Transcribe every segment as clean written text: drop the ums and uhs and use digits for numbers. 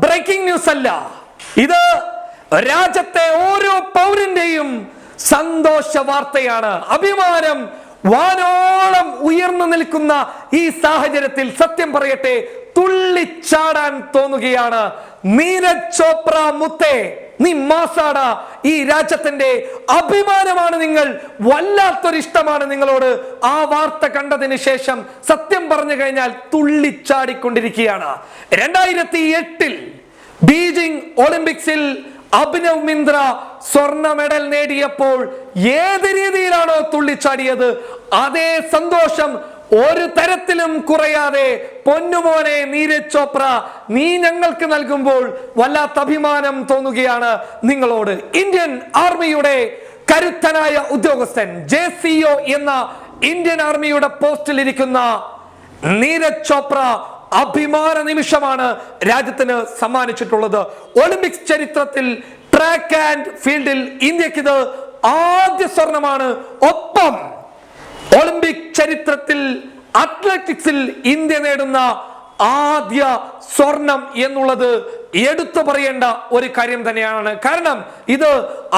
Breaking news അല്ല, ഇത് രാജ്യത്തെ ഓരോ പൗരന്റെയും സന്തോഷ വാർത്തയാണ്. അഭിമാനം വാനോളം ഉയർന്നു നിൽക്കുന്ന ഈ സാഹചര്യത്തിൽ സത്യം പറയട്ടെ, തുള്ളിച്ചാടാൻ തോന്നുകയാണ്. നീരജ് ചോപ്ര മുത്തേ, നീ മാസാട, ഈ രാജ്യത്തിന്റെ അഭിമാനമാണ് നിങ്ങൾ. വല്ലാത്തൊരു ഇഷ്ടമാണ് നിങ്ങളോട്. ആ വാർത്ത കണ്ടതിന് ശേഷം സത്യം പറഞ്ഞു കഴിഞ്ഞാൽ തുള്ളിച്ചാടിക്കൊണ്ടിരിക്കുകയാണ്. 2008 ബീജിംഗ് ഒളിമ്പിക്സിൽ അഭിനവ് മിന്ദ്ര സ്വർണ്ണ മെഡൽ നേടിയപ്പോൾ ഏത് രീതിയിലാണോ തുള്ളിച്ചാടിയത്, അതേ സന്തോഷം ഒരു തരത്തിലും കുറയാതെ പൊന്നുമോനെ നീരജ് ചോപ്ര നീ ഞങ്ങൾക്ക് നൽകുമ്പോൾ വല്ലാത്ത അഭിമാനം തോന്നുകയാണ് നിങ്ങളോട്. ഇന്ത്യൻ ആർമിയുടെ കരുത്തനായ ഉദ്യോഗസ്ഥൻ, JCO എന്ന ഇന്ത്യൻ ആർമിയുടെ പോസ്റ്റിൽ ഇരിക്കുന്ന നീരജ് ചോപ്ര അഭിമാന നിമിഷമാണ് രാജ്യത്തിന് സമ്മാനിച്ചിട്ടുള്ളത്. ഒളിമ്പിക്സ് ചരിത്രത്തിൽ ട്രാക്ക് ആൻഡ് ഫീൽഡിൽ ഇന്ത്യക്ക് ഇത് ആദ്യ സ്വർണമാണ്. ഒപ്പം ഒളിമ്പിക് ചരിത്രത്തിൽ അത്ലറ്റിക്സിൽ ഇന്ത്യ നേടുന്ന ആദ്യ സ്വർണം എന്നുള്ളത് എടുത്തു പറയേണ്ട ഒരു കാര്യം തന്നെയാണ്. കാരണം ഇത്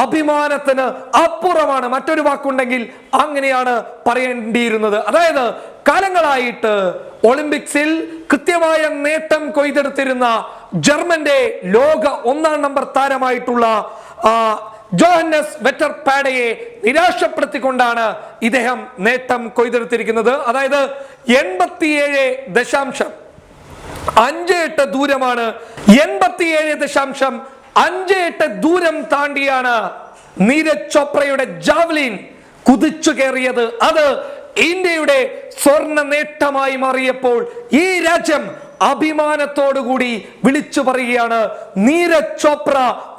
അഭിമാനത്തിന് അപ്പുറമാണ്. മറ്റൊരു വാക്കുണ്ടെങ്കിൽ അങ്ങനെയാണ് പറയേണ്ടിയിരുന്നത്. അതായത് കാലങ്ങളായിട്ട് ഒളിമ്പിക്സിൽ കൃത്യമായ നേട്ടം കൊയ്തെടുത്തിരുന്ന ജർമ്മന്റെ ലോക 1-ാം നമ്പർ താരമായിട്ടുള്ള ജോഹന്നസ് വെറ്റർപാഡയെ നിരാശപ്പെടുത്തിക്കൊണ്ടാണ് ഇദ്ദേഹം നേട്ടം കൊയ്തെടുത്തിരിക്കുന്നത്. അതായത് 87.58 ദൂരമാണ്. 87.58 ദൂരം താണ്ടിയാണ് നീരജ് ചോപ്രയുടെ ജാവലിൻ കുതിച്ചു കയറിയത്. അത് ഇന്ത്യയുടെ സ്വർണ്ണ നേട്ടമായി മാറിയപ്പോൾ ഈ രാജ്യം അഭിമാനത്തോടുകൂടി വിളിച്ചു പറയുകയാണ്, നീരജ് ചോപ്ര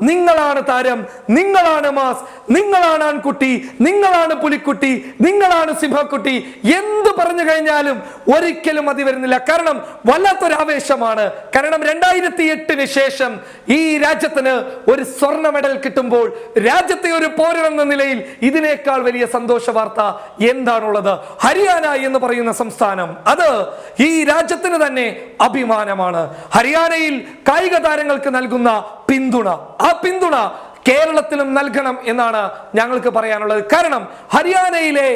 നിങ്ങളാണ് താരം, നിങ്ങളാണ് മാസ്, നിങ്ങളാണ് ആൺകുട്ടി, നിങ്ങളാണ് പുലിക്കുട്ടി, നിങ്ങളാണ് സിംഹക്കുട്ടി. എന്ത് പറഞ്ഞു കഴിഞ്ഞാലും ഒരിക്കലും മതി വരുന്നില്ല. കാരണം വല്ലാത്തൊരു ആവേശമാണ്. കാരണം 2008 ശേഷം ഈ രാജ്യത്തിന് ഒരു സ്വർണ്ണ മെഡൽ കിട്ടുമ്പോൾ രാജ്യത്തെ ഒരു പൗരനെന്ന നിലയിൽ ഇതിനേക്കാൾ വലിയ സന്തോഷ വാർത്ത എന്താണുള്ളത്? ഹരിയാന എന്ന് പറയുന്ന സംസ്ഥാനം, അത് ഈ രാജ്യത്തിന് തന്നെ അഭിമാനമാണ്. ഹരിയാനയിൽ കായിക താരങ്ങൾക്ക് നൽകുന്ന പിന്തുണ, ആ പിന്തുണ കേരളത്തിലും നൽകണം എന്നാണ് ഞങ്ങൾക്ക് പറയാനുള്ളത്. കാരണം ഹരിയാനയിലെ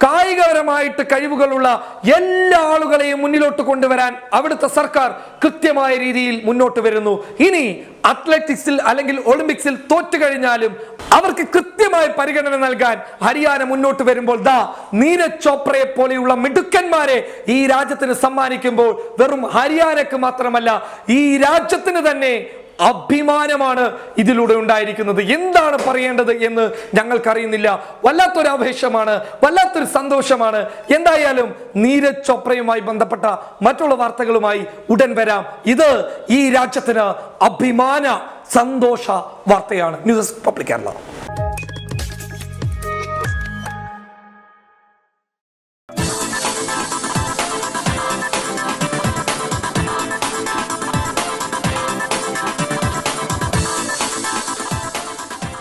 കായികപരമായിട്ട് കഴിവുകളുള്ള എല്ലാ ആളുകളെയും മുന്നിലോട്ട് കൊണ്ടുവരാൻ അവിടുത്തെ സർക്കാർ കൃത്യമായ രീതിയിൽ മുന്നോട്ട് വരുന്നു. ഇനി അത്ലറ്റിക്സിൽ അല്ലെങ്കിൽ ഒളിമ്പിക്സിൽ തോറ്റു കഴിഞ്ഞാലും അവർക്ക് കൃത്യമായ പരിഗണന നൽകാൻ ഹരിയാന മുന്നോട്ട് വരുമ്പോൾ നീരജ് ചോപ്രയെ പോലെയുള്ള മിടുക്കന്മാരെ ഈ രാജ്യത്തിന് സമ്മാനിക്കുമ്പോൾ വെറും ഹരിയാനക്ക് മാത്രമല്ല ഈ രാജ്യത്തിന് തന്നെ അഭിമാനമാണ് ഇതിലൂടെ ഉണ്ടായിരിക്കുന്നത്. എന്താണ് പറയേണ്ടത് എന്ന് ഞങ്ങൾക്കറിയുന്നില്ല. വല്ലാത്തൊരു ആവേശമാണ്, വല്ലാത്തൊരു സന്തോഷമാണ്. എന്തായാലും നീരജ് ചോപ്രയുമായി ബന്ധപ്പെട്ട മറ്റുള്ള വാർത്തകളുമായി ഉടൻ വരാം. ഇത് ഈ രാജ്യത്തിന് അഭിമാന സന്തോഷ വാർത്തയാണ്. News public Kerala.